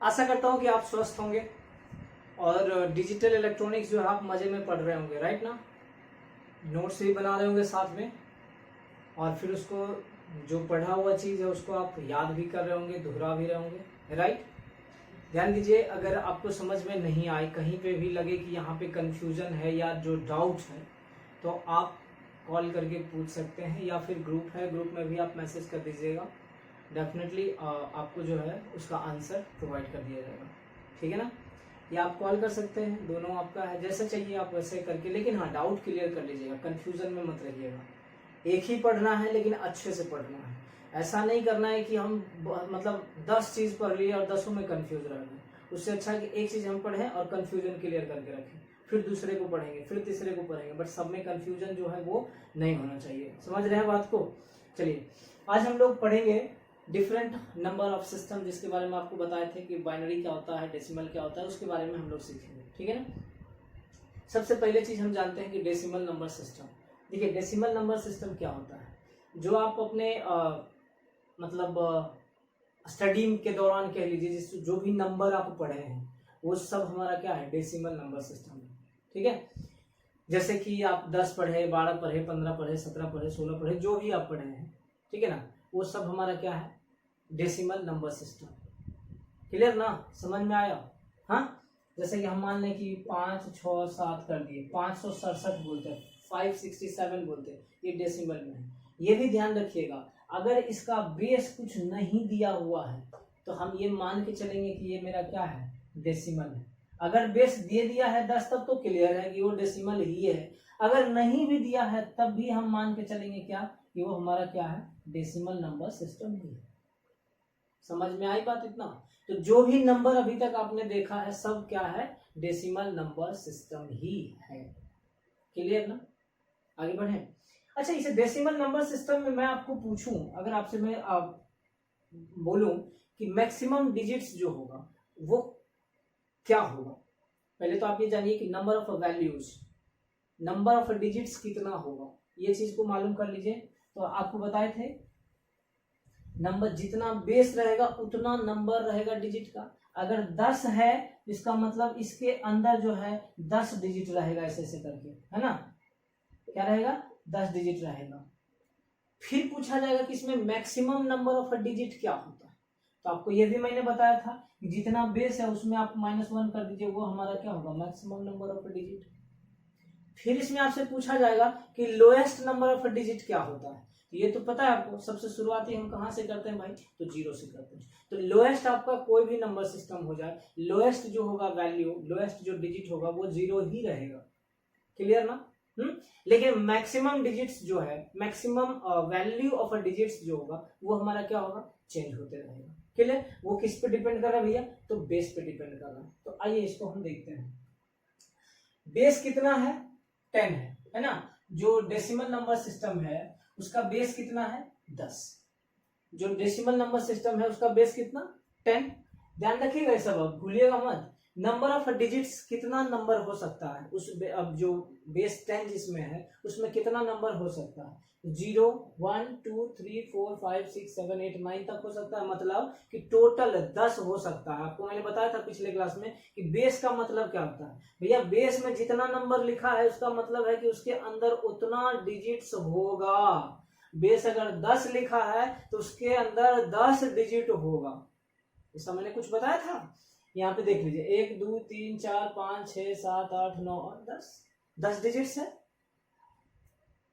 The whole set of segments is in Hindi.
आशा करता हूँ कि आप स्वस्थ होंगे और डिजिटल इलेक्ट्रॉनिक्स जो है आप मजे में पढ़ रहे होंगे, राइट ना। नोट्स भी बना रहे होंगे साथ में, और फिर उसको जो पढ़ा हुआ चीज़ है उसको आप याद भी कर रहे होंगे, दोहरा भी रहे होंगे, राइट। ध्यान दीजिए, अगर आपको समझ में नहीं आए, कहीं पे भी लगे कि यहाँ पे कंफ्यूजन है या जो डाउट है, तो आप कॉल करके पूछ सकते हैं, या फिर ग्रुप है, ग्रुप में भी आप मैसेज कर दीजिएगा। डेफिनेटली आपको जो है उसका आंसर प्रोवाइड कर दिया जाएगा, ठीक है ना। या आप कॉल कर सकते हैं, दोनों आपका है, जैसा चाहिए आप वैसे करके। लेकिन हाँ, डाउट क्लियर कर लीजिएगा, कंफ्यूजन में मत रहिएगा। एक ही पढ़ना है लेकिन अच्छे से पढ़ना है। ऐसा नहीं करना है कि हम मतलब 10 चीज पढ़ लिए और 10 में कंफ्यूज रह गए। उससे अच्छा है कि एक चीज हम पढ़ें और कंफ्यूजन क्लियर करके रखें, फिर दूसरे को पढ़ेंगे, फिर तीसरे को पढ़ेंगे, बट सब में कंफ्यूजन जो है वो नहीं होना चाहिए। समझ रहे हैं बात को। चलिए, आज हम लोग पढ़ेंगे डिफरेंट नंबर ऑफ सिस्टम, जिसके बारे में आपको बताए थे कि बाइनरी क्या होता है, डेसिमल क्या होता है, उसके बारे में हम लोग सीखेंगे, ठीक है ना। सबसे पहले चीज हम जानते हैं कि डेसिमल नंबर सिस्टम। देखिए, डेसिमल नंबर सिस्टम क्या होता है, जो आप अपने मतलब स्टडी के दौरान कह लीजिए, जिस जो भी नंबर आप पढ़े हैं वो सब हमारा क्या है, डेसिमल नंबर सिस्टम है, ठीक है। जैसे कि आप 10 पढ़े, 12 पढ़े, 15 पढ़े, 17 पढ़े, 16 पढ़े, जो भी आप पढ़े हैं, ठीक है ना, वो सब हमारा क्या है, डेसिमल नंबर सिस्टम। क्लियर ना, समझ में आया। हाँ, जैसे कि हम मान लें कि 5, 6, 7 कर दिए, 567 बोलते हैं, 567 बोलते हैं, ये डेसिमल में है। ये भी ध्यान रखिएगा, अगर इसका बेस कुछ नहीं दिया हुआ है तो हम ये मान के चलेंगे कि ये मेरा क्या है, डेसिमल है। अगर बेस दे दिया है 10 तब तो क्लियर है कि वो डेसिमल ही है। अगर नहीं भी दिया है तब भी हम मान के चलेंगे क्या, कि वो हमारा क्या है, डेसिमल नंबर सिस्टम ही है। समझ में आई बात इतना। तो जो भी नंबर अभी तक आपने देखा है सब क्या है, डेसिमल नंबर सिस्टम ही है। क्लियर ना, आगे बढ़े। अच्छा, इसे डेसिमल नंबर सिस्टम में मैं आपको पूछूं, अगर आपसे मैं बोलूं कि मैक्सिमम डिजिट्स जो होगा वो क्या होगा। पहले तो आप ये जानिए कि number of values, number of digits कितना होगा, ये चीज को मालूम कर लीजिए। तो आपको बताए थे, नंबर जितना बेस रहेगा उतना नंबर रहेगा डिजिट का। अगर 10 है इसका मतलब इसके अंदर जो है 10 डिजिट रहेगा, ऐसे ऐसे करके, है ना। क्या रहेगा, 10 डिजिट रहेगा। फिर पूछा जाएगा कि इसमें मैक्सिमम नंबर ऑफ डिजिट क्या होता है। तो आपको ये भी मैंने बताया था कि जितना बेस है उसमें आप -1 कर दीजिए, वो हमारा क्या होगा, मैक्सिमम नंबर ऑफ डिजिट। फिर इसमें आपसे पूछा जाएगा कि लोएस्ट नंबर ऑफ डिजिट क्या होता है। तो ये तो पता है आपको, सबसे शुरुआती हम कहाँ से करते हैं भाई, तो 0 से करते हैं। तो लोएस्ट आपका कोई भी नंबर सिस्टम हो जाए, लोएस्ट जो होगा वैल्यू, लोएस्ट जो डिजिट होगा वो 0 ही रहेगा। क्लियर ना। लेकिन मैक्सिमम डिजिट्स जो है, मैक्सिमम वैल्यू ऑफ डिजिट्स जो होगा वो हमारा क्या होगा, चेंज होते रहेगा। क्लियर, वो किस पे डिपेंड कर रहा है भैया, तो बेस पे डिपेंड कर रहा है। तो आइए इसको हम देखते हैं। बेस कितना है, 10 है ना। जो डेसिमल नंबर सिस्टम है उसका बेस कितना है, 10। जो डेसिमल नंबर सिस्टम है उसका बेस कितना, 10। ध्यान रखिएगा, ये सब भूलिएगा मत। नंबर ऑफ डिजिट्स कितना नंबर हो सकता है उस अब जो बेस 10 जिसमें है उसमें कितना नंबर हो सकता है, 0, 1, 2, 3, 4, 5, 6, 7, 8, 9 तक हो सकता है। मतलब कि टोटल 10 हो सकता है। आपको मैंने बताया था पिछले क्लास में कि बेस का मतलब क्या होता है भैया, बेस में जितना नंबर लिखा है उसका मतलब है कि उसके अंदर उतना डिजिट्स होगा। बेस अगर 10 लिखा है तो उसके अंदर 10 डिजिट होगा। इसका मैंने कुछ बताया था, यहाँ पे देख लीजिए, 1, 2, 3, 4, 5, 6, 7, 8, 9 और 10 डिजिट्स है।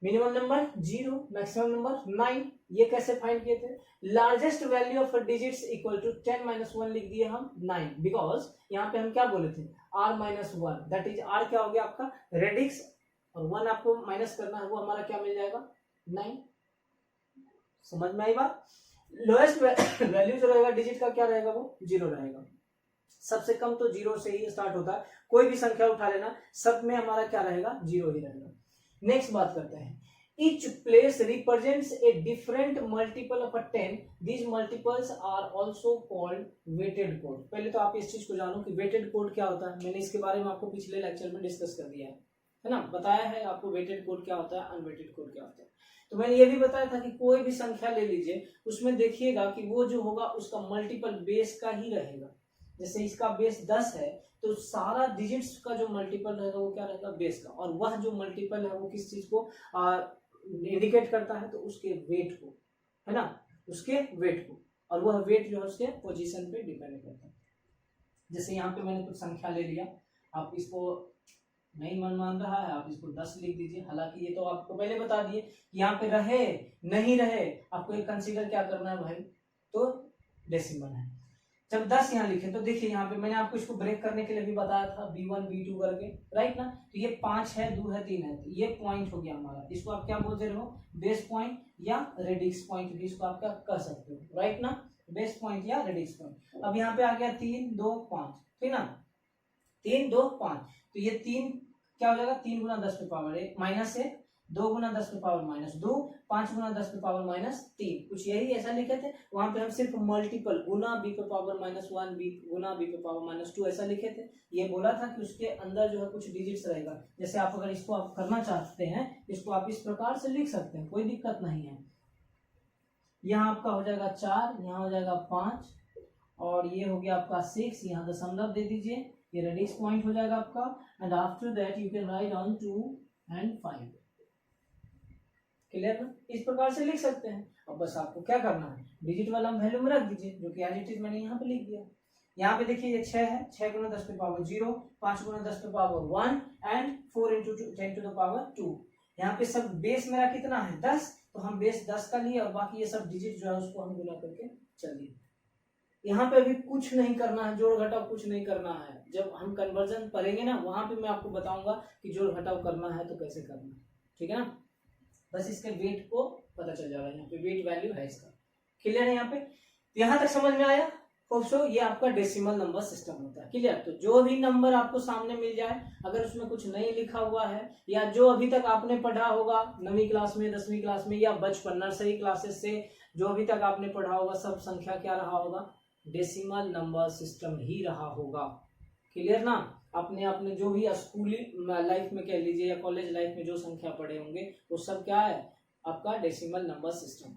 Minimum number 0, maximum number 9। ये कैसे फाइंड किए थे, largest value of digits equal to 10 - 1 लिख दिए हम 9, बिकॉज यहाँ पे हम क्या बोले थे, r - 1, दैट इज r क्या हो गया आपका, रेडिक्स, और 1 आपको माइनस करना है, वो हमारा क्या मिल जाएगा, 9। समझ में आई बात। लोएस्ट वैल्यू जो रहेगा डिजिट का क्या रहेगा, वो 0 रहेगा। सबसे कम तो 0 से ही स्टार्ट होता है, कोई भी संख्या उठा लेना, सब में हमारा क्या रहेगा, 0 ही रहेगा। नेक्स्ट बात करते हैं, each place represents a different multiple of a 10. These multiples are also called weighted code. पहले तो आप इस चीज को जानो कि weighted code क्या होता है। मैंने इसके बारे में आपको पिछले लेक्चर में डिस्कस कर दिया है ना, बताया है आपको weighted code क्या होता है, अनवेटेड कोड क्या होता है। तो मैंने ये भी बताया था कि कोई भी संख्या ले लीजिए, उसमें देखिएगा कि वो जो होगा उसका मल्टीपल बेस का ही रहेगा। जैसे इसका बेस 10 है तो सारा डिजिट्स का जो मल्टीपल रहेगा वो क्या रहेगा, बेस का, और वह जो मल्टीपल है वो किस चीज को इंडिकेट करता है, तो उसके वेट को, है ना, उसके वेट को, और वह वेट जो है उसके पोजीशन पे डिपेंड करता है। जैसे यहाँ पे मैंने कुछ संख्या ले लिया, आप इसको नहीं मन मान रहा है आप इसको 10 लिख दीजिए, हालांकि ये तो आपको पहले बता दिए कि यहाँ पे रहे नहीं रहे आपको एक कंसीडर क्या करना है भाई, तो डेसिमल है। जब 10 यहाँ लिखे तो देखिए यहाँ पे मैंने आपको इसको ब्रेक करने के लिए भी बताया था B1 B2 करके, राइट ना, तो ये 5 है, 2 है, 3 है, तो ये पॉइंट हो गया हमारा, इसको आप क्या बोलते रहो, बेस पॉइंट या रेडिक्स पॉइंट भी इसको आप क्या कर सकते हो, राइट ना, बेस पॉइंट या रेडिक्स पॉइंट। अब यहाँ पे आ गया 3 2 5, ठीक ना, 3 2 5, तो ये 3 क्या हो जाएगा, 3 गुना 10 पे पावर 1 माइनस 1, 2 गुना 10 पे पावर माइनस 2, 5 गुना 10 पे पावर माइनस 3, कुछ यही ऐसा लिखे थे, वहां पे हम सिर्फ मल्टीपल गुना b पे पावर माइनस 1 b गुना b पे पावर माइनस 2 ऐसा लिखे थे। ये बोला था कि उसके अंदर जो है कुछ डिजिट्स रहेगा, जैसे आप अगर इसको आप करना चाहते हैं इसको आप इस प्रकार से लिख सकते हैं, कोई दिक्कत नहीं है। यहाँ आपका हो जाएगा 4, यहाँ हो जाएगा 5, और ये हो गया आपका 6, यहाँ दशमलव दे दीजिए, ये रेडिक्स पॉइंट हो जाएगा आपका, and after that you can write on 2 and 5। Clear ना, इस प्रकार से लिख सकते हैं। अब बस आपको क्या करना है, डिजिट वाला वैल्यू में रख दीजिए, जो कि एज इट इज मैंने यहाँ पे लिख दिया। यहाँ पे देखिए ये 6 है, 6 गुना 10 पे पावर 0, 5 गुना 10 पे power 1 and 4 into 10 to the power 2। यहाँ पे सब बेस मेरा कितना है 10, तो हम बेस 10 का लिए और बाकी ये सब डिजिट जो है उसको हम गुना करके चलिए। यहाँ पे अभी कुछ नहीं करना है, जोड़ घटाव कुछ नहीं करना है, जब हम कन्वर्जन पढ़ेंगे ना वहां पे मैं आपको बताऊंगा कि जोड़ घटाव करना है तो कैसे करना है, ठीक है ना। बस इसके वेट को पता चल जाएगा, यहाँ पे वेट वैल्यू है इसका, क्लियर है यहाँ पे, यहाँ तक समझ में आया। सो ये आपका डेसिमल नंबर सिस्टम होता है, क्लियर। तो जो भी नंबर आपको सामने मिल जाए, अगर उसमें कुछ नहीं लिखा हुआ है या जो अभी तक आपने पढ़ा होगा 9वीं क्लास में 10वीं क्लास में या बचपन नर्सरी क्लासेस से जो अभी तक आपने पढ़ा होगा, सब संख्या क्या रहा होगा, डेसिमल नंबर सिस्टम ही रहा होगा, क्लियर ना। आपने जो भी स्कूली लाइफ में कह लीजिए या कॉलेज लाइफ में जो संख्या पढ़े होंगे वो सब क्या है, आपका डेसिमल नंबर सिस्टम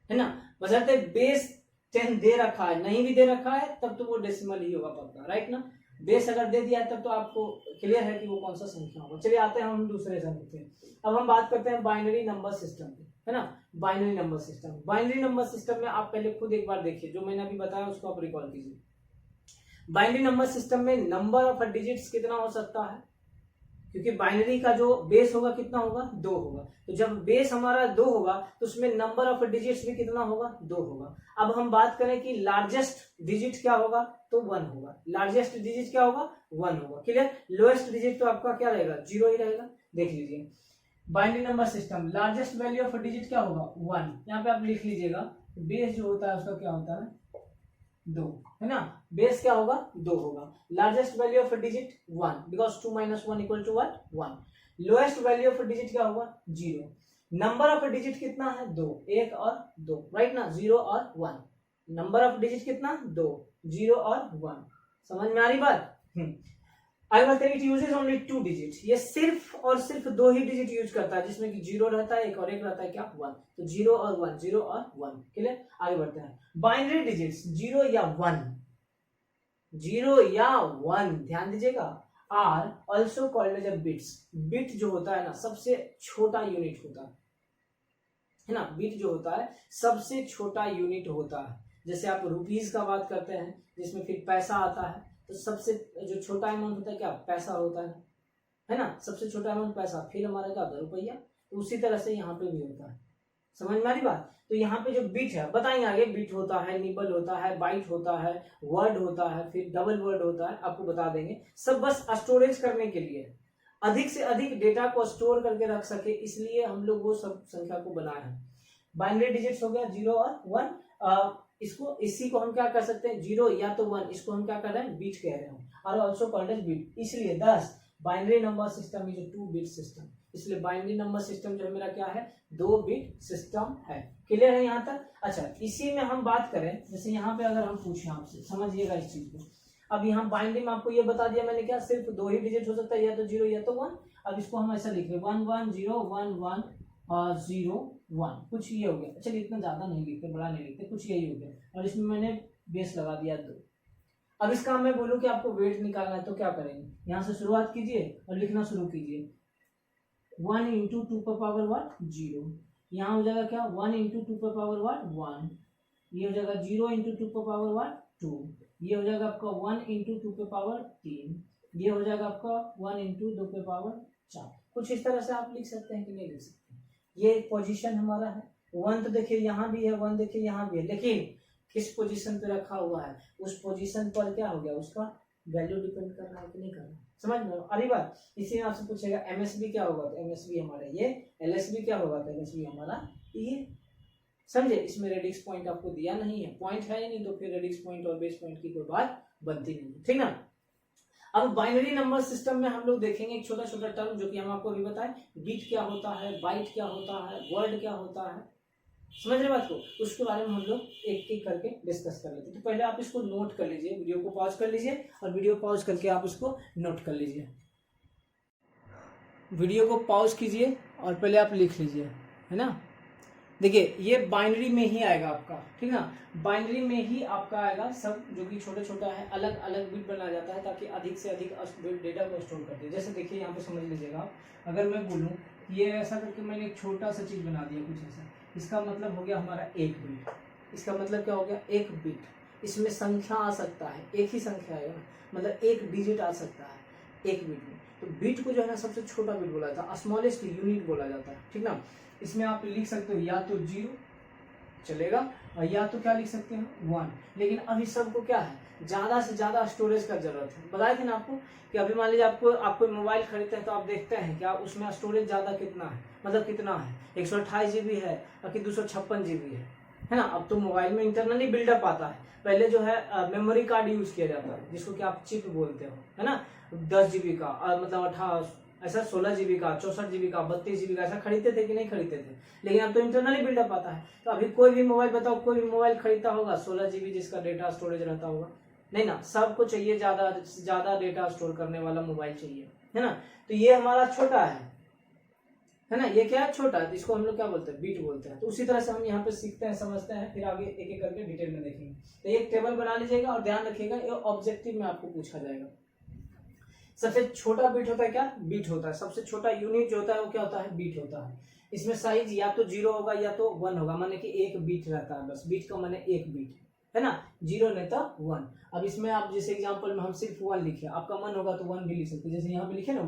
है ना। बशर्ते बेस 10 दे रखा है, नहीं भी दे रखा है तब तो वो डेसिमल ही होगा पक्का, राइट ना। बेस अगर दे दिया है तब तो आपको क्लियर है कि वो कौन सा संख्या होगा। चलिए आते हैं हम दूसरे संख्या पे। अब हम बात करते हैं बाइनरी नंबर सिस्टम पे, है ना। Binary number system, binary number system में आप पहले खुद एक बार देखिए, जो मैंने अभी बताया उसको आप रिकॉल कीजिए। बाइनरी नंबर सिस्टम में नंबर ऑफ डिजिट्स कितना हो सकता है, क्योंकि बाइनरी का जो बेस होगा कितना होगा, 2 होगा, तो जब बेस हमारा 2 होगा तो उसमें नंबर ऑफ डिजिट्स भी कितना होगा, 2 होगा। अब हम बात करें कि लार्जेस्ट डिजिट क्या होगा, तो 1 होगा, लार्जेस्ट डिजिट क्या होगा, 1 होगा, क्लियर। लोएस्ट डिजिट तो आपका क्या रहेगा, 0 ही रहेगा। देख लीजिए binary number system, largest value of digit क्या होगा, 1, यहाँ पे आप लिख लीजिएगा। बेस जो होता है उसका क्या होता है, 2, है ना, बेस क्या होगा, 2 होगा। Largest value of digit 1, because 2 - 1 = what, 1। Lowest value of digit क्या होगा, 0। नंबर ऑफ डिजिट कितना है, 2, 1 और 2, राइट ना, 0 और 1। नंबर ऑफ डिजिट कितना, 2, 0 और 1। समझ में आ रही बात। आई बात करें, इट यूजेस ओनली 2 डिजिट, ये सिर्फ और सिर्फ 2 ही डिजिट यूज करता है, जिसमें कि 0 रहता है, एक और एक रहता है क्या, 1। तो 0 और 1, 0 और 1, क्लियर। आगे बढ़ते हैं। बाइनरी डिजिट्स 0 या 1, 0 या 1, ध्यान दीजिएगा, are also called as bits. Bit जो होता है ना सबसे छोटा यूनिट होता है ना, बिट जो होता है सबसे छोटा यूनिट होता है। जैसे आप रुपीज का बात करते हैं जिसमें फिर पैसा आता है, तो सबसे जो छोटा अमाउंट होता है क्या, पैसा होता है ना, सबसे छोटा अमाउंट पैसा, फिर हमारा क्या होता है, रुपया। तो उसी तरह से यहाँ पे भी होता है, समझ में आ रही बात। तो यहाँ पे जो बिट है बताएंगे आगे, बिट होता है, निबल होता है, बाइट होता है, वर्ड होता है, फिर डबल वर्ड होता है, आपको बता देंगे। सब बस स्टोरेज करने के लिए, अधिक से अधिक डेटा को स्टोर करके रख सके, इसलिए हम लोग वो सब संख्या को बनाए हैं। बाइनरी डिजिट्स हो गया 0 और 1, इसको इसी को हम क्या कर सकते हैं, 0 या तो 1, इसको हम क्या कर रहे हैं, बिट कह रहे हैं, और ऑल्सो कॉल्ड एज बिट। इसलिए दस binary number system is 2 bit system, इसलिए बाइनरी नंबर सिस्टम जो है मेरा क्या है, 2 बिट सिस्टम है, क्लियर है यहाँ तक। अच्छा, इसी में हम बात करें, जैसे यहाँ पे अगर हम पूछें आपसे, समझिएगा इस चीज को। अब यहाँ बाइनरी में आपको ये बता दिया मैंने क्या, सिर्फ 2 ही डिजिट हो सकता है, या तो 0 या तो 1। अब इसको हम ऐसा लिख रहे 1 1 0 1 1 0 1, कुछ ये हो गया। चलिए इतना ज्यादा नहीं लिखते, बड़ा नहीं लिखते, कुछ यही हो गया, और इसमें मैंने बेस लगा दिया 2। अब इसका मैं बोलूं कि आपको वेट निकालना है तो क्या करेंगे, यहाँ से शुरुआत कीजिए और लिखना शुरू कीजिए 1 इंटू 2 पर पावर व्हाट 0, यहाँ हो जाएगा क्या 1 इंटू 2 पर पावर व्हाट 1, ये हो जाएगा 0 इंटू 2 पर पावर व्हाट 2, ये हो जाएगा आपका 1 इंटू 2 पर पावर 3, ये हो जाएगा आपका 1 इंटू 2 पर पावर 4। कुछ इस तरह से आप लिख सकते हैं कि नहीं लिख सकते। ये पोजीशन हमारा है, 1 तो देखिए यहाँ भी है, 1 देखिए यहाँ भी है, लेकिन किस पोजीशन पे रखा हुआ है, उस पोजीशन पर क्या हो गया, उसका वैल्यू डिपेंड कर रहा है कि नहीं कर रहा है। समझ में अरे बात। इसी में आपसे पूछेगा एमएसबी क्या होगा, तो एमएसबी हमारा ये, एलएसबी क्या होगा, तो एलएसबी हमारा ये। समझे, इसमें रेडिक्स पॉइंट आपको दिया नहीं है, पॉइंट है ही नहीं, तो फिर रेडिक्स पॉइंट और बेस पॉइंट की कोई बात बनती नहीं है, ठीक ना। अब बाइनरी नंबर सिस्टम में हम लोग देखेंगे एक छोटा छोटा टर्म जो कि हम आपको अभी बताएं, बीट क्या होता है, बाइट क्या होता है, वर्ड क्या होता है, समझ रहे बात को, उसके बारे में हम लोग एक एक करके डिस्कस कर लेते हैं। तो पहले आप इसको नोट कर लीजिए, वीडियो को पॉज कर लीजिए और वीडियो पॉज करके आप इसको नोट कर लीजिए। वीडियो को पॉज कीजिए और पहले आप लिख लीजिए, है ना। देखिए ये बाइनरी में ही आएगा आपका, ठीक ना, बाइनरी में ही आपका आएगा सब, जो कि छोटा छोटा है, अलग अलग बिट बनाया जाता है ताकि अधिक से अधिक डेटा को स्टोर कर दे। जैसे देखिए यहाँ पे समझ लीजिएगा, अगर मैं बोलूँ ये ऐसा करके मैंने एक छोटा सा चीज बना दिया कुछ ऐसा, इसका मतलब हो गया हमारा एक बिट। इसका मतलब क्या हो गया, एक बिट, इसमें संख्या आ सकता है, एक ही संख्या आएगा, मतलब एक डिजिट आ सकता है एक बिट में। तो बिट को जो है ना सबसे छोटा बिट बोला जाता है, स्मॉलेस्ट यूनिट बोला जाता है, ठीक ना। इसमें आप लिख सकते हो या तो 0 चलेगा और या तो क्या लिख सकते हो 1, लेकिन अभी सबको क्या है, ज्यादा से ज्यादा स्टोरेज का जरूरत है। बताए थे ना आपको कि अभी मान लीजिए आपको मोबाइल खरीदते हैं तो आप देखते हैं क्या उसमें स्टोरेज ज्यादा कितना है, मतलब कितना है, 128 GB है और कि 256 GB है ना। अब तो मोबाइल में इंटरनली बिल्डअप आता है, पहले जो है मेमोरी कार्ड यूज किया जाता है जिसको कि आप चिप बोलते हो, है ना, 10 GB का, मतलब 18 ऐसा 16 GB का, 64 GB का, 32 GB का, ऐसा खरीदते थे कि नहीं खरीदते थे। लेकिन अब तो इंटरनली बिल्डअप आता है। तो अभी कोई भी मोबाइल बताओ, कोई भी मोबाइल खरीदता होगा 16 GB जिसका डेटा स्टोरेज रहता होगा, नहीं ना, सबको चाहिए ज्यादा डेटा स्टोर करने वाला मोबाइल चाहिए, है ना। तो ये हमारा छोटा है ना, ये क्या है, छोटा है, तो इसको हम लोग क्या बोलते हैं, बीट बोलते हैं। तो उसी तरह से हम यहाँ पे सीखते हैं, समझते हैं, फिर आगे एक एक करके डिटेल में देखेंगे। तो एक टेबल बना लीजिएगा और ध्यान रखिएगा ये ऑब्जेक्टिव में आपको पूछा जाएगा। सबसे छोटा बीट होता है क्या, बीट होता है, सबसे छोटा यूनिट जो होता है वो क्या होता है, बीट होता है। इसमें साइज या तो 0 होगा या तो 1 होगा, माने कि एक बीट रहता है, बस बीट का माने एक बीट, है ना, 0 नहीं तो 1। अब इसमें आप जैसे एग्जांपल में हम सिर्फ 1 लिखे, आपका मन होगा तो 1 भी लिख सकते, जैसे यहाँ पे लिखे ना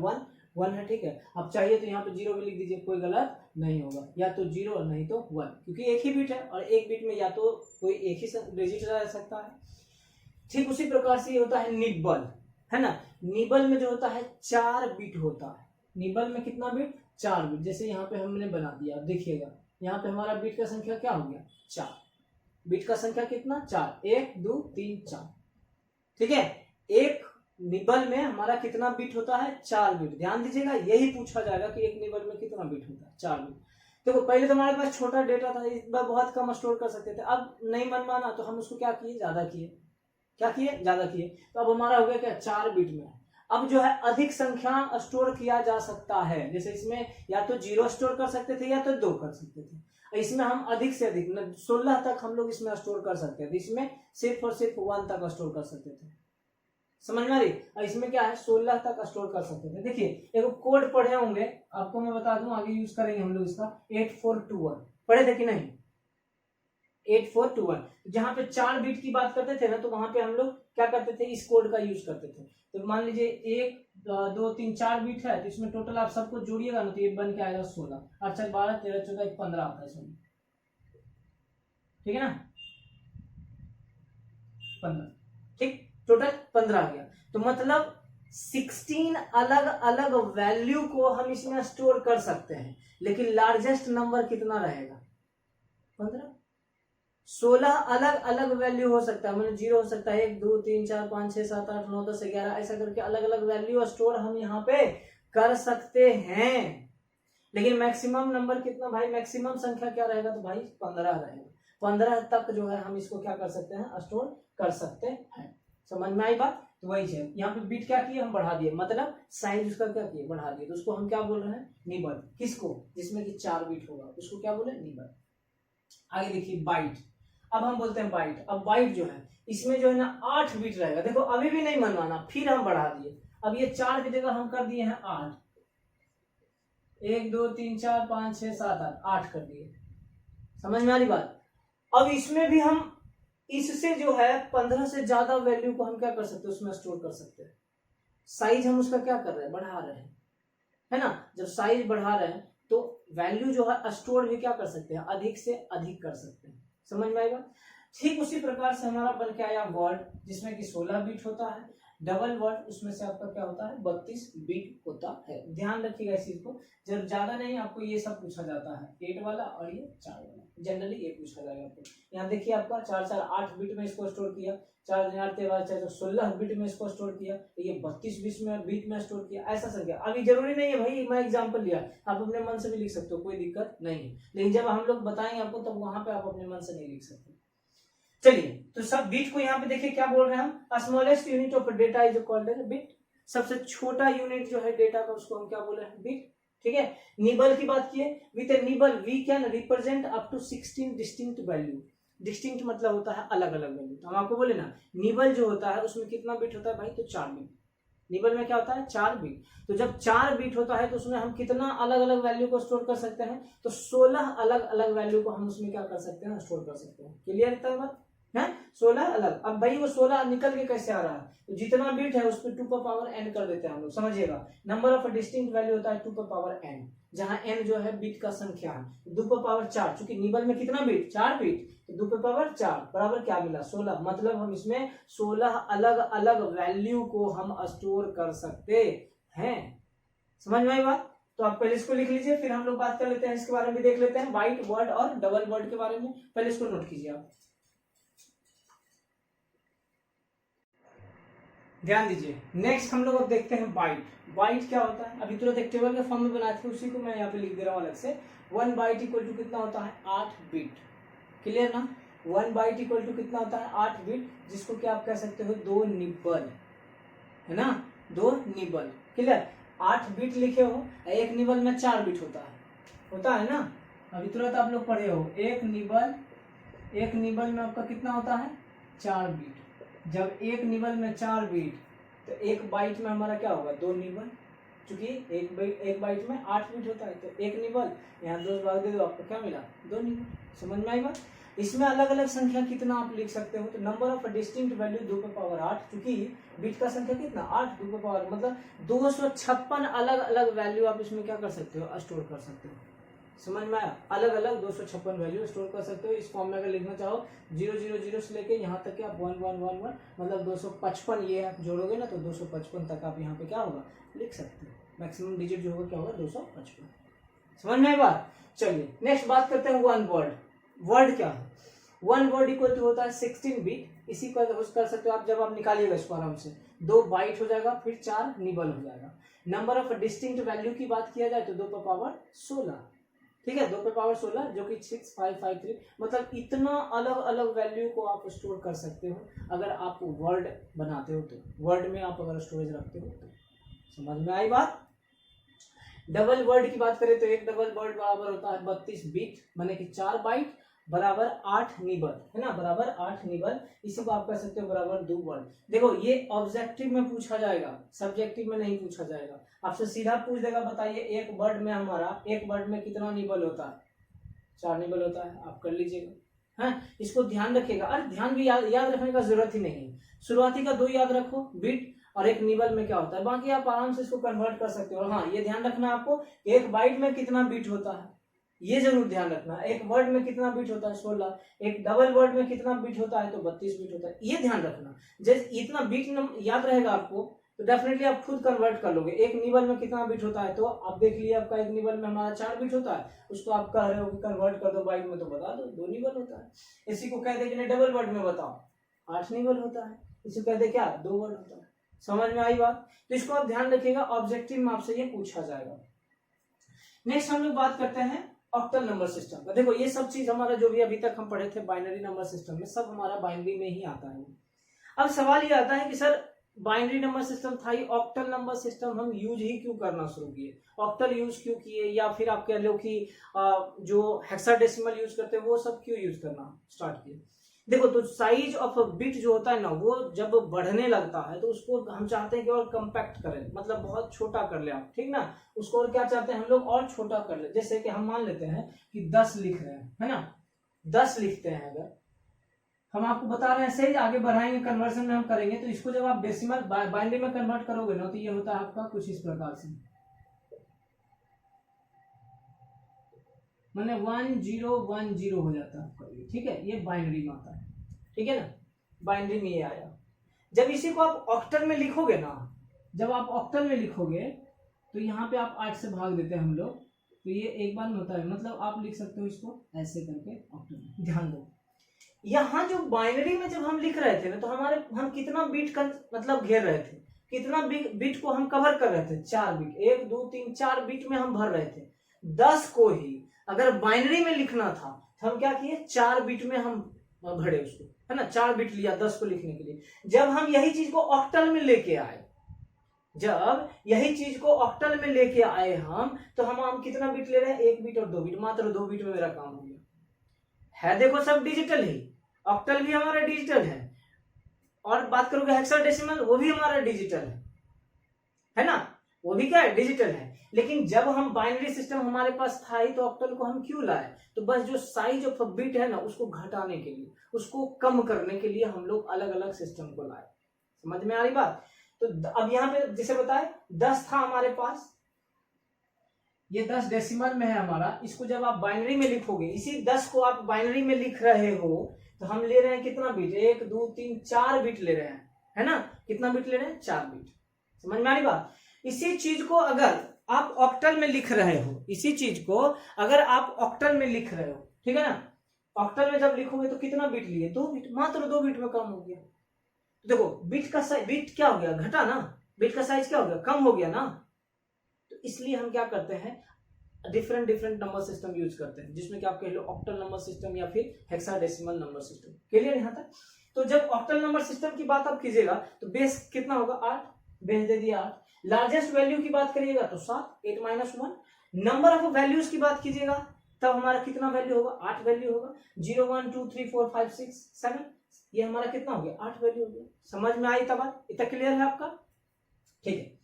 1 है, ठीक है। आप चाहिए तो यहाँ पे 0 भी लिख दीजिए, कोई गलत नहीं होगा, या तो 0 नहीं तो 1, क्योंकि एक ही बीट है और एक बीट में या तो कोई एक ही डिजिट रह सकता है। ठीक उसी प्रकार से ये होता है निबल, है ना। निबल में जो होता है 4 बिट होता है, निबल में कितना बिट, 4 बिट। जैसे यहाँ पे हमने बना दिया, देखिएगा यहाँ पे हमारा बिट का संख्या क्या हो गया, 4, बिट का संख्या कितना, 4, 1 2 3 4, ठीक है। एक निबल में हमारा कितना बिट होता है, 4 बिट। ध्यान दीजिएगा, यही पूछा जाएगा कि एक निबल में कितना बिट होता है, 4 बिट। देखो पहले तो हमारे पास छोटा डेटा था, इस बार बहुत कम स्टोर कर सकते थे, अब नहीं मन माना तो हम उसको क्या किए, ज्यादा किए, क्या किए, ज्यादा किए। तो अब हमारा हो गया क्या, 4 बिट में। अब जो है अधिक संख्या स्टोर किया जा सकता है, जैसे इसमें या तो 0 स्टोर कर सकते थे या तो 2 कर सकते थे। इसमें हम अधिक से अधिक 16 तक हम लोग इसमें स्टोर कर सकते थे, इसमें सिर्फ और सिर्फ 1 तक स्टोर कर सकते थे, समझ में आ रही। और इसमें क्या है, 16 तक स्टोर कर सकते थे। देखिए एक कोड पढ़े होंगे, आपको मैं बता दूं, आगे यूज करेंगे हम लोग इसका, 8421 पढ़े थे कि नहीं, 8421। जहां पे 4 बिट की बात करते थे ना, तो वहां पे हम लोग क्या करते थे, इस कोड का यूज करते थे। तो मान लीजिए 1 2 3 4 बिट है, तो इसमें टोटल आप सबको जोड़िएगा ना, तो ये बन के आएगा 16, 8 4 12 13 14 15 आता है इसमें, ठीक है ना, 15, ठीक, टोटल 15 आ गया। तो मतलब 16 अलग अलग वैल्यू को हम इसमें स्टोर कर सकते हैं, लेकिन लार्जेस्ट नंबर कितना रहेगा, 15। 16 अलग अलग वैल्यू हो सकता है, मतलब 0 हो सकता है, 1 2 3 4 5 6 7 8 9 10 11, ऐसा करके अलग अलग वैल्यू स्टोर हम यहाँ पे कर सकते हैं। लेकिन मैक्सिमम नंबर कितना भाई, मैक्सिमम संख्या क्या रहेगा, तो भाई 15 रहेगा। 15 तक जो है हम इसको क्या कर सकते हैं, स्टोर कर सकते हैं। समझ में आई बात। तो वही है, यहाँ पे बिट क्या किए, हम बढ़ा दिए, मतलब साइज उसका क्या किए, बढ़ा दिए। तो उसको हम क्या बोल रहे हैं, निबल। किसको, जिसमें कि 4 बिट होगा उसको क्या बोले, निबल। आगे देखिए बाइट। अब हम बोलते हैं बाइट। अब बाइट जो है इसमें जो है ना 8 बीट रहेगा। देखो अभी भी नहीं मनवाना, फिर हम बढ़ा दिए। अब ये 4 की जगह हम कर दिए हैं 8, 1 2 3 4 5 6 7 8 कर दिए। समझ में आ रही बात। अब इसमें भी हम इससे जो है 15 से ज्यादा वैल्यू को हम क्या कर सकते हैं, उसमें स्टोर कर सकते हैं। साइज हम उसका क्या कर रहे हैं, बढ़ा रहे हैं, है ना। जब साइज बढ़ा रहे हैं तो वैल्यू जो है स्टोर भी क्या कर सकते हैं, अधिक से अधिक कर सकते हैं। समझ में आएगा। ठीक उसी प्रकार से हमारा बन के आया वर्ड, जिसमें कि 16 बीट होता है। डबल वर्ड उसमें से आपका क्या होता है, 32 बीट होता है। ध्यान रखिएगा इस चीज को। जब ज्यादा नहीं आपको ये सब पूछा जाता है, 8 वाला और ये 4 वाला, जनरली ये पूछा जाएगा आपको। यहाँ देखिए आपका 4 4 8 बीट में इसको स्टोर किया, 4 4 13 16 बीट में इसको स्टोर किया, तो ये 32 बीट में स्टोर किया, ऐसा संख्या। अभी जरूरी नहीं है भाई, मैं एग्जांपल लिया, आप अपने मन से भी लिख सकते हो, कोई दिक्कत नहीं है। लेकिन जब हम लोग बताएंगे आपको तब वहां पे आप अपने मन से नहीं लिख सकते। चलिए, तो सब बीट को यहाँ पे देखिए क्या बोल रहे हैं हम, smallest unit of data is called as bit. सबसे छोटा यूनिट जो है डेटा का उसको हम क्या बोल रहे हैं, बिट। ठीक है। निबल की बात किए, with a nibble we can represent up to 16 distinct value. Distinct मतलब होता है अलग अलग वैल्यू। तो हम आपको बोले ना, निबल जो होता है उसमें कितना बिट होता है भाई, तो 4 बिट। निबल में क्या होता है, 4 बिट। तो जब 4 बिट होता है तो उसमें हम कितना अलग अलग वैल्यू को स्टोर कर सकते हैं, तो 16 अलग अलग वैल्यू को हम उसमें क्या कर सकते हैं, स्टोर कर सकते हैं। क्लियर है बात है। 16 अलग। अब भाई वो 16 निकल के कैसे आ रहा है, तो जितना बिट है उस पर 2 पर पावर n कर देते हैं हम लोग। समझिएगा, नंबर ऑफ डिस्टिंक्ट वैल्यू होता है 2 पर पावर n, जहां n जो है बिट का संख्या है। 2 पर पावर 4, चूंकि निबल में कितना बिट, 4 बिट, तो 2 पर पावर 4 बराबर क्या मिला, 16। मतलब हम इसमें 16 अलग अलग वैल्यू को हम स्टोर कर सकते हैं। समझ में आई बात। तो आप पहले इसको लिख लीजिए, फिर हम लोग बात कर लेते हैं इसके बारे में, देख लेते हैं बाइट वर्ड और डबल वर्ड के बारे में। पहले इसको नोट कीजिए आप, ध्यान दीजिए। नेक्स्ट हम लोग अब देखते हैं बाइट। बाइट क्या होता है, अभी तुरंत एक टेबल के फॉर्म में बनाए थे, उसी को मैं यहाँ पे लिख दे रहा हूँ अलग से। 1 बाइट इक्वल टू कितना होता है, 8 बिट। क्लियर ना। 1 बाइट इक्वल टू कितना होता है, 8 बिट, जिसको क्या आप कह सकते हो, 2 निबल, है ना, 2 निबल। क्लियर। 8 बिट लिखे हो, एक निबल में 4 बिट होता है ना। अभी तुरंत आप लोग पढ़े हो, एक निबल में आपका कितना होता है, 4 बिट। जब एक निबल में 4 बीट, तो एक बाइट में हमारा क्या होगा, 2 निबल। चूंकि एक बाइट में 8 बीट होता है, तो एक निबल, यहाँ 2 भाग दे दो, आपको क्या मिला, 2 निबल। समझ में आई बात। इसमें अलग अलग संख्या कितना आप लिख सकते हो, तो नंबर ऑफ डिस्टिंक्ट वैल्यू 2 पर पावर 8, चूंकि बीट का संख्या कितना, 8, 2 पर पावर, मतलब 256 अलग अलग वैल्यू आप इसमें क्या कर सकते हो, स्टोर कर सकते हो। समझ में आया। अलग अलग 256 वैल्यू स्टोर कर सकते हो। इस फॉर्म में अगर लिखना चाहो 000 से लेके यहाँ तक क्या 1111, मतलब 255, ये आप जोड़ोगे ना तो 255 तक आप यहाँ पे क्या होगा, लिख सकते हो। मैक्सिमम डिजिट जो होगा क्या होगा, 255। समझ में आई बात। चलिए नेक्स्ट बात करते हैं वन वर्ड। वर्ड क्या है, वन वर्ड इक्वल टू होता है 16 बिट। इसी को कर सकते हो आप, जब आप निकालिएगा इसको आराम से, 2 बाइट हो जाएगा, फिर 4 निबल हो जाएगा। नंबर ऑफ डिस्टिंक्ट वैल्यू की बात किया जाए तो 2 पर पावर 16। ठीक है, 2 पे पावर 16, जो कि 6553, मतलब इतना अलग अलग वैल्यू को आप स्टोर कर सकते हो अगर आप वर्ड बनाते हो तो, वर्ड में आप अगर स्टोरेज रखते हो तो। समझ में आई बात। डबल वर्ड की बात करें तो एक डबल वर्ड बराबर होता है 32 बिट, माने कि 4 बाइट बराबर 8 निबल, है ना, बराबर 8 निबल। इसी को आप कह सकते हो बराबर 2 वर्ड। देखो ये ऑब्जेक्टिव में पूछा जाएगा, सब्जेक्टिव में नहीं पूछा जाएगा। आपसे सीधा पूछ देगा, बताइए एक वर्ड में हमारा, एक वर्ड में कितना निबल होता है, 4 निबल होता है। आप कर लीजिएगा, है। इसको ध्यान रखिएगा। अरे ध्यान भी याद रखने का जरूरत ही नहीं है। शुरुआती का 2 याद रखो, बिट और एक निबल में क्या होता है, बाकी आप आराम से इसको कन्वर्ट कर सकते हो। और हाँ, ये ध्यान रखना आपको, एक बाइट में कितना बिट होता है, ये जरूर ध्यान रखना। एक वर्ड में कितना बिट होता है, 16। एक डबल वर्ड में कितना बिट होता है, तो 32 बिट होता है। ये ध्यान रखना। जैसे इतना बिट याद रहेगा आपको तो डेफिनेटली आप खुद कन्वर्ट कर लोगे। एक निबल में कितना बिट होता है, तो आप देख लिए आपका एक निबल में हमारा 4 बिट होता है, उसको आप कह रहे हो कि कन्वर्ट कर दो बाइट में, तो बता दो 2 निबल होता है। इसी को कह दे कि डबल वर्ड में बताओ, 8 निबल होता है। इसी कह दे क्या, 2 वर्ड होता है। समझ में आई बात। तो इसको आप ध्यान रखिएगा, ऑब्जेक्टिव में आपसे ये पूछा जाएगा। नेक्स्ट हम लोग बात करते हैं ऑक्टल नंबर सिस्टम का। देखो ये सब चीज हमारा जो भी अभी तक हम पढ़े थे बाइनरी नंबर सिस्टम में, सब हमारा बाइनरी में ही आता है। अब सवाल ये आता है कि सर बाइनरी नंबर सिस्टम था, ही ऑक्टल नंबर सिस्टम हम यूज ही क्यों करना शुरू किए, ऑक्टल यूज क्यों किए, या फिर आप कह लो कि जो हेक्साडेसिमल यूज करते हैं वो सब क्यों यूज करना स्टार्ट किए। देखो तो साइज ऑफ बिट जो होता है ना, वो जब बढ़ने लगता है तो उसको हम चाहते हैं कि और कम्पैक्ट करें, मतलब बहुत छोटा कर ले आप, ठीक ना। उसको और क्या चाहते हैं हम लोग, और छोटा कर ले। जैसे कि हम मान लेते हैं कि 10 लिख रहे हैं, है ना, 10 लिखते हैं, अगर हम आपको बता रहे हैं सही, आगे बढ़ाएंगे कन्वर्जन में हम करेंगे, तो इसको जब आप डेसिमल बाइनरी में कन्वर्ट करोगे ना, तो ये होता है आपका कुछ इस प्रकार से, मैंने 1010 हो जाता है आपका ये, ठीक है, ये बाइनरी में आता है, ठीक है ना, बाइनरी में ये आया। जब इसी को आप ऑक्टल में लिखोगे ना, जब आप ऑक्टल में लिखोगे तो यहाँ पे आप 8 से भाग देते हैं हम लोग, तो ये एक बार में होता है, मतलब आप लिख सकते हो इसको ऐसे करके ऑक्टल में। ध्यान दो, यहाँ जो बाइनरी में जब हम लिख रहे थे ना, तो हम कितना बीट का मतलब घेर रहे थे, कितना बीट को हम कवर कर रहे थे, 4 बीट, 1 2 3 4 बीट में हम भर रहे थे। 10 को ही अगर बाइनरी में लिखना था तो हम क्या किए, 4 बीट में हम भरे उसको, है ना, 4 बीट लिया 10 को लिखने के लिए। जब हम यही चीज को ऑक्टल में लेके आए, जब यही चीज को ऑक्टल में लेके आए हम, तो हम कितना बीट ले रहे हैं, 1 बीट और 2 बीट, मात्र 2 बीट में मेरा काम हो गया है। देखो सब डिजिटल ही, ऑक्टल भी हमारा डिजिटल है, और बात करोगे हेक्साडेसिमल, वो भी हमारा डिजिटल है ना, वो भी क्या है, डिजिटल है। लेकिन जब हम बाइनरी सिस्टम हमारे पास था ही, तो ऑक्टल को हम क्यों लाए, तो बस जो साइज ऑफ बिट है ना, उसको घटाने के लिए, उसको कम करने के लिए हम लोग अलग अलग सिस्टम को लाए। समझ में आ रही बात। तो अब यहाँ पे जैसे बताए 10 था हमारे पास, ये 10 डेसिमल में है हमारा, इसको जब आप बाइनरी में लिखोगे, इसी 10 को आप बाइनरी में लिख रहे हो, तो हम ले रहे हैं कितना बीट, 1 2 3 4 बीट ले रहे हैं, है ना, कितना बीट ले रहे हैं, 4 बीट। समझ में आ रही बात। इसी चीज को अगर आप ऑक्टल में लिख रहे हो, इसी चीज को अगर आप ऑक्टल में लिख रहे हो, ठीक है ना, ऑक्टल में जब लिखोगे तो कितना बीट लिए, 2 बीट, मात्र 2 बीट में कम हो गया। तो देखो बीट का साइज, बीट क्या हो गया, घटा ना, बीट का साइज क्या हो गया, कम हो गया ना। तो इसलिए हम क्या करते हैं, डिफरेंट नंबर सिस्टम यूज करते हैं, जिसमें कि आप कह लो ऑक्टल नंबर सिस्टम या फिर हेक्साडेसिमल नंबर सिस्टम। क्लियर यहां तक। तो जब ऑक्टल नंबर सिस्टम की बात आप कीजिएगा तो बेस कितना होगा, 8, बेस दे दिया 8। लार्जेस्ट वैल्यू की बात करिएगा तो 7, 8 - 1। नंबर ऑफ वैल्यूज की बात कीजिएगा तब हमारा कितना वैल्यू होगा, 8 वैल्यू होगा। 0 1 2 3 4 5 6 7, ये हमारा कितना हो गया, 8 वैल्यू हो गया। समझ में आई तब बात, इतना क्लियर है आपका, ठीक है।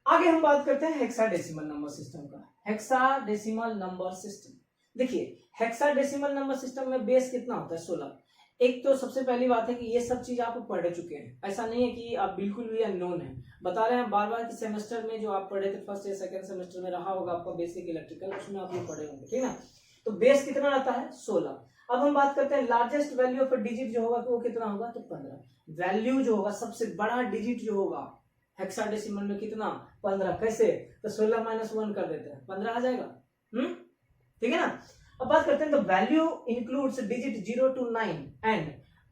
आगे हम बात करते हैं हेक्साडेसिमल नंबर सिस्टम का। हेक्साडेसिमल नंबर सिस्टम, देखिए हेक्साडेसिमल नंबर सिस्टम में बेस कितना होता है, 16। एक तो सबसे पहली बात है कि ये सब चीज आप पढ़ चुके हैं, ऐसा नहीं है कि आप बिल्कुल भी अननोन है, बता रहे हैं बार बार कि सेमेस्टर में जो आप पढ़े थे, फर्स्ट या सेकंड सेमेस्टर में रहा होगा आपका बेसिक इलेक्ट्रिकल, उसमें आप ये पढ़े होंगे, ठीक है ना। तो बेस कितना रहता है, 16। अब हम बात करते हैं लार्जेस्ट वैल्यू ऑफ डिजिट जो होगा, तो वो कितना होगा, तो 15। वैल्यू जो होगा, सबसे बड़ा डिजिट जो होगा हेक्साडेसिमल में कितना, 15। कैसे, तो 16 - 1 कर देते हैं, 15 आ जाएगा। ठीक है ना। अब बात करते हैं, तो value includes digit 0 to 9 and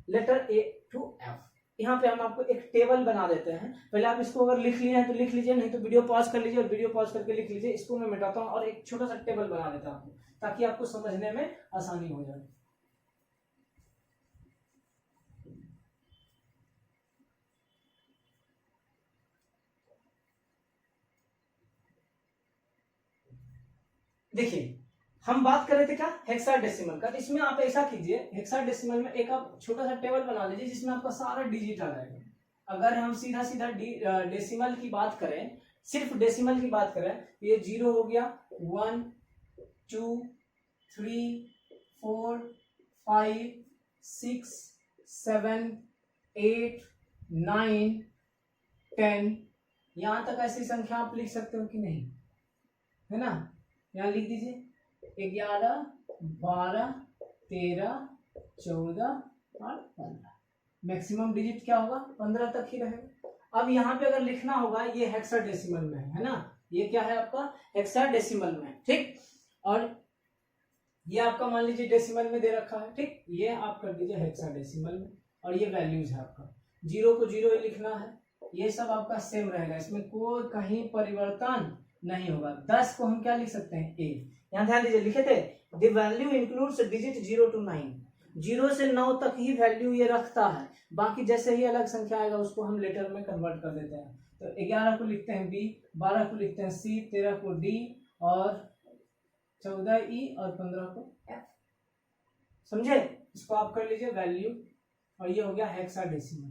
later A to F। यहाँ पे हम आपको एक टेबल बना देते हैं, पहले आप इसको अगर लिख लिए हैं तो लिख लीजिए, नहीं तो वीडियो पॉज कर लीजिए और वीडियो पॉज करके लिख लीजिए। इसको मैं मिटाता हूँ और एक छोटा सा टेबल बना देता हूँ ताकि आपको समझने में आसानी हो जाए। देखिए हम बात कर रहे थे क्या, हेक्साडेसिमल का, तो इसमें आप ऐसा कीजिए, हेक्साडेसिमल में एक आप छोटा सा टेबल बना लीजिए जिसमें आपका सारा डिजिट आ जाएगा। अगर हम सीधा सीधा डेसिमल की बात करें, सिर्फ डेसिमल की बात करें, तो ये 0 हो गया, 1 2 3 4 5 6 7 8 9 10, यहां तक ऐसी संख्या आप लिख सकते हो कि नहीं, है ना। यहां लिख दीजिए 11 12 13 14 और 15। मैक्सिमम डिजिट क्या होगा, 15 तक ही रहेगा। अब यहाँ पे अगर लिखना होगा, ये हेक्साडेसिमल में है ना, ये क्या है आपका, हेक्साडेसिमल में, ठीक। और ये आपका मान लीजिए डेसिमल में दे रखा है, ठीक, ये आप कर दीजिए हेक्साडेसिमल में। और ये वैल्यूज है आपका, 0 को 0 ही लिखना है, ये सब आपका सेम रहेगा, इसमें कोई कहीं परिवर्तन नहीं होगा। 10 को हम क्या लिख सकते हैं, A। यहाँ ध्यान दीजिए, लिखे थे the value includes digit 0 to 9, 0 से 9 तक ही वैल्यू ये रखता है, बाकी जैसे ही अलग संख्या आएगा उसको हम लेटर में कन्वर्ट कर देते हैं। तो 11 को लिखते हैं B, 12 को लिखते हैं C, 13 को D और 14 E और 15 को F। समझे, इसको आप कर लीजिए वैल्यू, और ये हो गया हेक्साडेसिमल।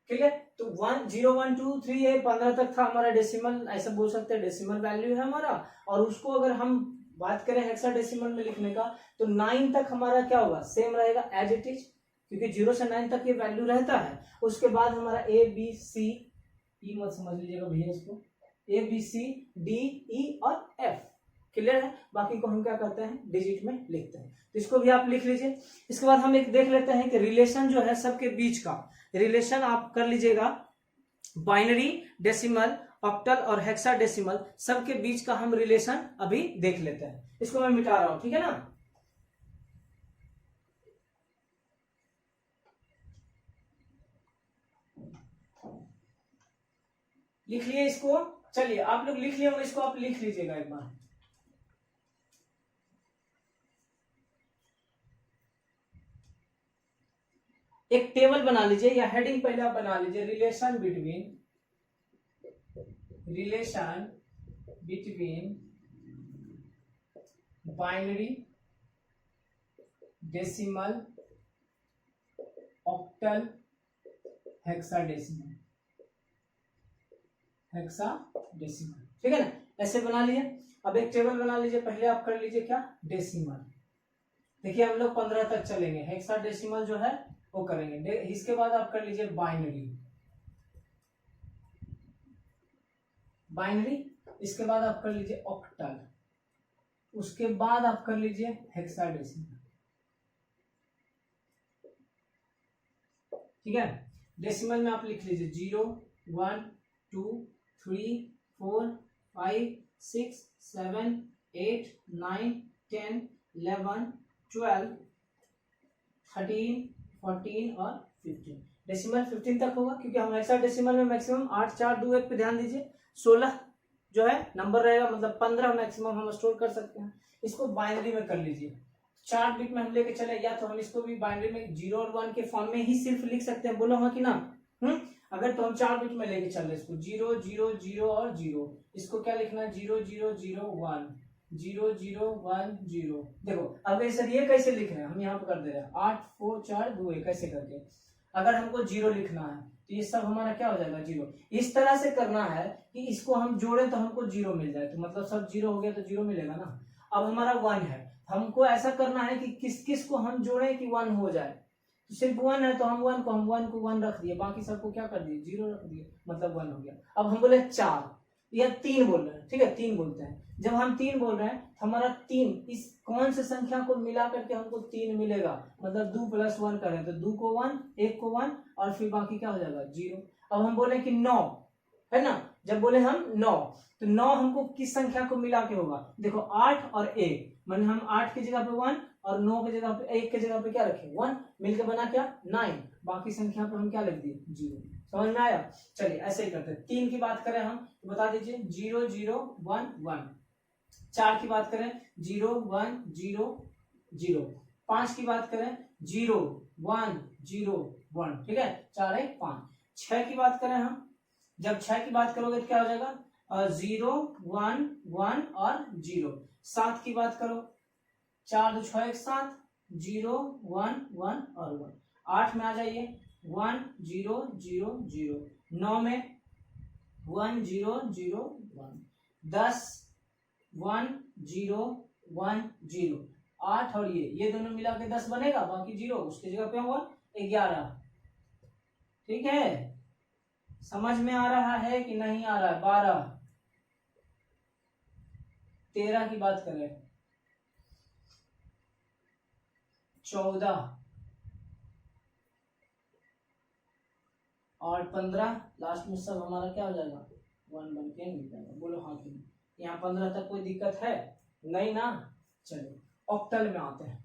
क्लियर? तो 1 0 1 2 3 ये 15 तक था हमारा डेसिमल, ऐसा बोल सकते हैं डेसिमल वैल्यू है हमारा। और उसको अगर हम बात करें हेक्साडेसिमल में लिखने का, तो 9 तक हमारा क्या होगा, सेम रहेगा एज इट इज, क्योंकि 0 से 9 तक ये वैल्यू रहता है। उसके बाद हमारा ए बी सी, ई मत समझ लीजिएगा भैया इसको, A B C D E और एफ। क्लियर है? बाकी को हम क्या करते हैं, डिजिट में लिखते हैं। तो इसको भी आप लिख लीजिए। इसके बाद हम एक देख लेते हैं कि रिलेशन जो है सबके बीच का रिलेशन आप कर लीजिएगा। बाइनरी, डेसिमल, ऑक्टल और हेक्साडेसिमल सबके बीच का हम रिलेशन अभी देख लेते हैं। इसको मैं मिटा रहा हूं, ठीक है ना। लिख लिए इसको, चलिए आप लोग लिख लिए होंगे, इसको आप लिख लीजिएगा एक बार। एक टेबल बना लीजिए या हेडिंग पहले आप बना लीजिए, relation between binary, decimal, octal, hexadecimal. ठीक है ना, ऐसे बना लिए। अब एक टेबल बना लीजिए, पहले आप कर लीजिए क्या, डेसिमल। देखिए हम लोग 15 तक चलेंगे, हेक्साडेसिमल जो है वो करेंगे। इसके बाद आप कर लीजिए बाइनरी, इसके बाद आप कर लीजिए ऑक्टल, उसके बाद आप कर लीजिए हेक्साडेसिमल। ठीक है, डेसिमल में आप लिख लीजिए 0 1 2 3 4 5 6 7 8 9 10 11 12 13 14 और 15। डेसिमल 15 तक होगा, क्योंकि हम हेक्साडेसिमल में मैक्सिमम 8 4 2 1 पे ध्यान दीजिए, 16 जो है नंबर रहेगा, मतलब 15 मैक्सिमम हम स्टोर कर सकते हैं। इसको बाइनरी में कर लीजिए, 4 बिट में हम लेके चले, या तो हम इसको भी बाइनरी में 0 और 1 के फॉर्म में ही सिर्फ लिख सकते हैं, बोलो हाँ कि ना। अगर तो हम 4 बिट में लेके चल रहे इसको, 0 0 0 और 0, इसको क्या लिखना है, 0 0 0 1 0 0 1 0। देखो अब सर ये कैसे लिख रहे हैं, हम यहाँ पे कर दे रहे हैं 8 4 4 2 1 कैसे करके। अगर हमको 0 लिखना है तो ये सब हमारा क्या हो जाएगा, 0। इस तरह से करना है कि इसको हम जोड़े तो हमको 0 मिल जाए, तो मतलब सब 0 हो गया तो 0 मिलेगा ना। अब हमारा 1 है, हमको ऐसा करना है कि किस किस को हम जोड़े कि 1 हो जाए। तो सिर्फ 1 है तो हम 1 को 1 रख दिए, बाकी सबको क्या कर दिए, 0 रख दिए, मतलब 1 हो गया। अब हम बोले 4 या 3 बोल रहे हैं, ठीक है 3 बोलते हैं। जब हम 3 बोल रहे हैं तो हमारा 3 इस कौन से संख्या को मिला करके हमको 3 मिलेगा, मतलब 2 + 1 करें तो 2 को 1, 1 को 1 और फिर बाकी क्या हो जाएगा 0। अब हम बोले कि 9 है ना, जब बोले हम 9 तो 9 हमको किस संख्या को मिला के होगा, देखो 8 और 1, मैंने हम 8 की जगह पे 1 और 9 की जगह पे 1 की जगह पे क्या रखे 1, मिलकर बना क्या 9, बाकी संख्या पे हम क्या लिख दिए 0। समझ में आया? चलिए ऐसे ही करते हैं। 3 की बात करें हम तो बता दीजिए 0 0 1 1। 4 की बात करें 0 1 0 0। 5 की बात करें 0 1 0 1। ठीक है, 4 1 5। 6 की बात करें हम, जब 6 की बात करोगे तो क्या हो जाएगा 0 1 1 और 0। 7 की बात करो 4 2 6 1 7 0 1 1 और 1। 8 में आ जाइए 1 0 0 0। 9 में 1 0 0 1। 10 1 0 1 0। 8 और ये दोनों मिला के 10 बनेगा, बाकी 0 उसकी जगह पे होगा 11। ठीक है, समझ में आ रहा है कि नहीं आ रहा है? 12। 13 की बात करें 14 और 15, लास्ट में सब हमारा क्या हो जाएगा 1 बन के मिल जाएगा। बोलो हाँ कि नहीं? यहाँ 15 तक कोई दिक्कत है नहीं ना। चलो ऑक्टल में आते हैं।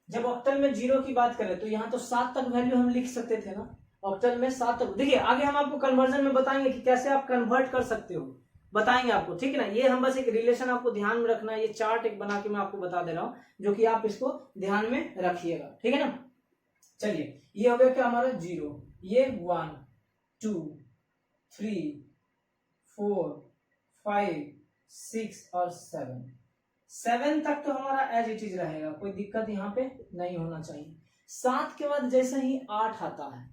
जब ऑक्टल में 0 की बात करें तो यहाँ तो 7 तक वैल्यू हम लिख सकते थे ना, ऑक्टल में 7 तक। देखिए आगे हम आपको कन्वर्जन में बताएंगे कि कैसे आप कन्वर्ट कर सकते हो, बताएंगे आपको, ठीक है ना। ये हम बस एक रिलेशन आपको ध्यान में रखना है, ये चार्ट एक बना के मैं आपको बता दे रहा हूँ, जो कि आप इसको ध्यान में रखिएगा, ठीक है ना। चलिए ये हो गया क्या हमारा 0, ये 1 2 3 4 5 6 और 7 तक तो हमारा एज इट इज रहेगा, कोई दिक्कत यहाँ पे नहीं होना चाहिए। 7 के बाद जैसे ही 8 आता है,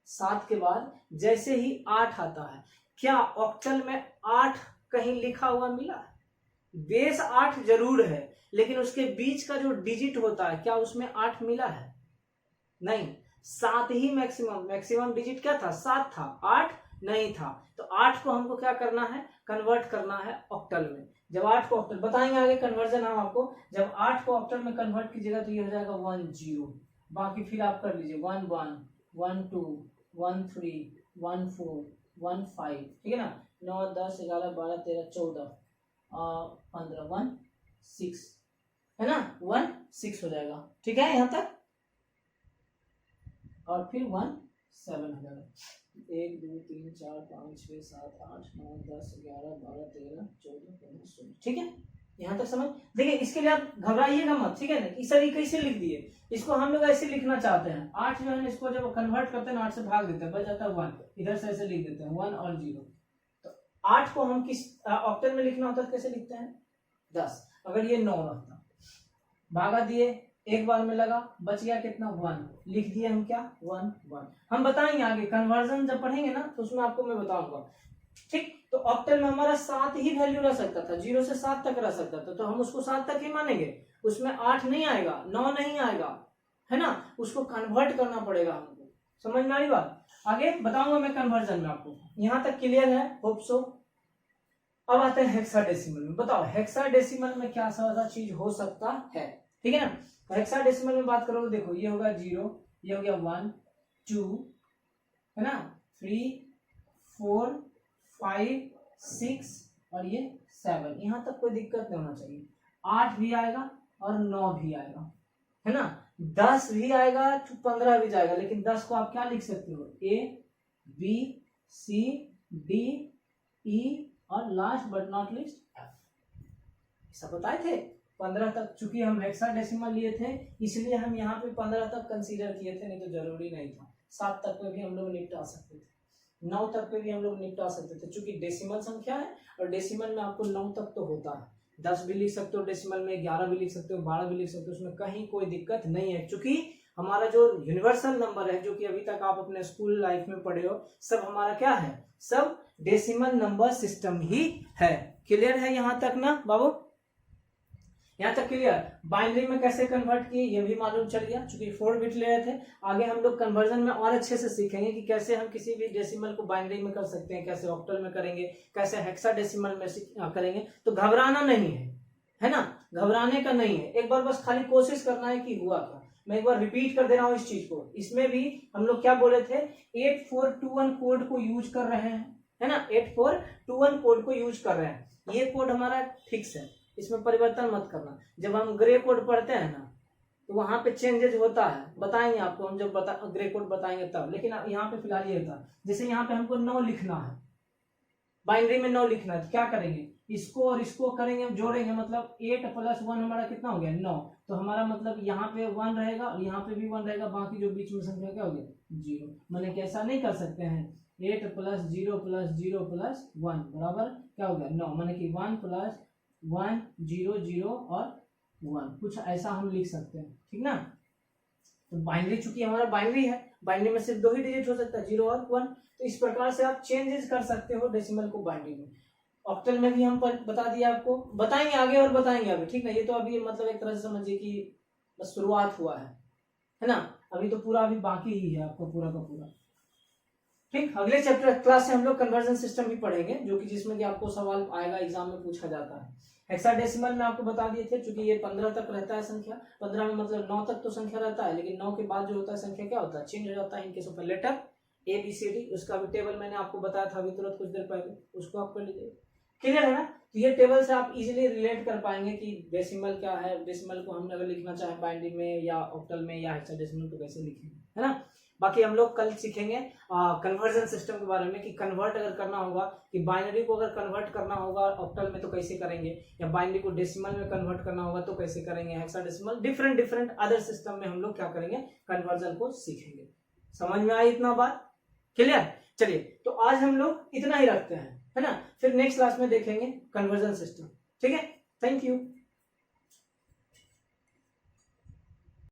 7 के बाद जैसे ही 8 आता है, क्या ऑक्टल में 8 कहीं लिखा हुआ मिला है? बेस 8 जरूर है, लेकिन उसके बीच का जो डिजिट होता है क्या उसमें 8 मिला है? नहीं, 7 ही मैक्सिमम डिजिट क्या था? 7 था, 8 नहीं था। तो 8 को हमको क्या करना है? कन्वर्ट करना है ऑक्टल में। जब 8 को ऑक्टल बताएंगे आगे कन्वर्जन हम आपको, जब 8 को ऑक्टल में कन्वर्ट कीजिएगा तो ये हो जाएगा 1 0, बाकी फिर आप कर लीजिए 1 1 1 2 1 3 1 4 1 5, ठीक है ना, 9 10 11 12 13 14 15 1 6, है ना, 1 6 हो जाएगा, ठीक है यहाँ तक। और फिर 1 7 हो जाएगा, 1 2 3 4 5 6 7 8 9 10 11 12 13 14 15 16, ठीक है यहाँ तक समझ। देखिए इसके लिए आप घबराइएगा मत, ठीक है ना, इस तरीके से लिख दिए। इसको हम लोग ऐसे लिखना चाहते हैं, 8 जो है इसको जब कन्वर्ट करते हैं 8 से भाग देते हैं, बच जाता है 1, इधर से ऐसे लिख देते हैं 1 और 0। तो 8 को हम किस ऑक्टल में लिखना होता है, कैसे लिखते हैं? 10। अगर ये 9 रहता, भागा दिए, एक बार में लगा, बच गया कितना? 1, लिख दिए हम क्या? 1 1। हम बताएंगे आगे कन्वर्जन जब पढ़ेंगे ना तो उसमें आपको मैं बताऊंगा, ठीक। तो ऑक्टल में हमारा 7 ही वैल्यू रह सकता था, 0 से 7 तक रह सकता था, तो हम उसको 7 तक ही मानेंगे, उसमें 8 नहीं आएगा, 9 नहीं आएगा, है ना, उसको कन्वर्ट करना पड़ेगा हमको। समझ में आई बात? आगे बताऊंगा मैं कन्वर्जन में आपको। यहां तक क्लियर है? Hope so. अब आते हैं हेक्साडेसिमल में। बताओ हेक्साडेसिमल में क्या सा चीज हो सकता है, ठीक है ना। तो हेक्साडेसिमल में बात करोगे, देखो ये होगा 0, ये हो गया 1 2, है ना, 3 4 5 6 और ये 7। यहां तक कोई दिक्कत नहीं होना चाहिए। 8 भी आएगा और 9 भी आएगा, है ना, 10 भी आएगा, 15 भी जाएगा, लेकिन 10 को आप क्या लिख सकते हो? A B C D E और last but not list F। ऐसा बताए थे 15 तक, चूंकि हम हेक्साडेसिमल लिए थे इसलिए हम यहाँ पे 15 तक कंसीडर किए थे, नहीं तो जरूरी नहीं था। 7 तक पे भी हम लोग निपटा सकते थे, 9 तक पे भी हम लोग निपटा सकते थे, चूंकि डेसिमल संख्या है और डेसिमल में आपको 9 तक तो होता है। 10 भी लिख सकते हो डेसिमल में, 11 भी लिख सकते हो, 12 भी लिख सकते हो, उसमें कहीं कोई दिक्कत नहीं है, क्योंकि हमारा जो यूनिवर्सल नंबर है जो कि अभी तक आप अपने स्कूल लाइफ में पढ़े हो, सब हमारा क्या है? सब डेसिमल नंबर सिस्टम ही है। क्लियर है यहाँ तक ना बाबू? यहाँ तक क्लियर? बाइनरी में कैसे कन्वर्ट किए ये भी मालूम चल गया, चूंकि 4 बिट ले रहे थे। आगे हम लोग कन्वर्जन में और अच्छे से सीखेंगे कि कैसे हम किसी भी डेसिमल को बाइनरी में कर सकते हैं, कैसे ऑक्टल में करेंगे, कैसे हेक्साडेसिमल में करेंगे। तो घबराना नहीं है ना, घबराने का नहीं है। एक बार बस खाली कोशिश करना है कि हुआ क्या। मैं एक बार रिपीट कर दे रहा हूँ इस चीज को। इसमें भी हम लोग क्या बोले थे? 8421 कोड को यूज कर रहे हैं, है ना, 8421 कोड को यूज कर रहे हैं। ये कोड हमारा फिक्स है, इसमें परिवर्तन मत करना। जब हम ग्रे कोड पढ़ते हैं ना तो वहां पे चेंजेस होता है, बताएंगे आपको हम जब ग्रे कोड बताएंगे तब। लेकिन यहाँ पे फिलहाल ये था, जैसे यहाँ पे हमको 9 लिखना है, बाइनरी में 9 लिखना है, तो क्या करेंगे? इसको और इसको करेंगे, जोड़ेंगे, मतलब 8 + 1 हमारा कितना हो गया? 9। तो हमारा मतलब यहाँ पे 1 रहेगा और यहाँ पे भी 1 रहेगा, बाकी जो बीच में संख्या क्या हो गया? 0। मैंने कैसा नहीं कर सकते हैं, 8 + 0 + 0 + 1 बराबर क्या हो गया? 9। मैंने कि 1 + 1 0 0 और 1, कुछ ऐसा हम लिख सकते हैं, ठीक ना। तो बाइनरी चूंकि हमारा बाइनरी है, बाइनरी में सिर्फ 2 ही डिजिट हो सकता है, 0 और 1। तो इस प्रकार से आप चेंजेस कर सकते हो डेसिमल को बाइनरी में। ऑक्टल में भी हम बता दिया आपको, बताएंगे आगे और बताएंगे अभी, ठीक ना। ये तो अभी मतलब एक तरह से समझिए कि बस शुरुआत हुआ है ना, अभी तो पूरा अभी बाकी ही है आपको पूरा का पूरा, ठीक। अगले चैप्टर क्लास से हम लोग कन्वर्जन सिस्टम भी पढ़ेंगे, जो कि जिसमें कि आपको सवाल आएगा, एग्जाम में पूछा जाता है। हेक्साडेसिमल में आपको बता दिए थे, चूंकि ये 15 तक रहता है संख्या, 15 में मतलब 9 तक तो संख्या रहता है, लेकिन 9 के बाद जो होता है संख्या क्या होता है? चेंज हो जाता है इनके सुपर लेटर ABCD। उसका भी टेबल मैंने आपको बताया था अभी तुरंत कुछ देर पहले, उसको आप कर लीजिए। क्लियर है ना? तो ये टेबल से आप इजीली रिलेट कर पाएंगे कि डेसिमल क्या है, डेसिमल को हम अगर लिखना चाहे बाइनरी में या ऑक्टल में या हेक्साडेसिमल तो कैसे लिखेंगे, है ना। बाकी हम लोग कल सीखेंगे कन्वर्जन सिस्टम के बारे में, कि कन्वर्ट अगर करना होगा, कि बाइनरी को अगर कन्वर्ट करना होगा ऑक्टल में तो कैसे करेंगे, या बाइनरी को डेसिमल में कन्वर्ट करना होगा तो कैसे करेंगे, हेक्साडेसिमल, डिफरेंट अदर सिस्टम में हम लोग क्या करेंगे, कन्वर्जन को सीखेंगे। समझ में आई इतना बात? क्लियर? चलिए, तो आज हम लोग इतना ही रखते हैं, है ना। फिर नेक्स्ट क्लास में देखेंगे कन्वर्जन सिस्टम, ठीक है। Thank you.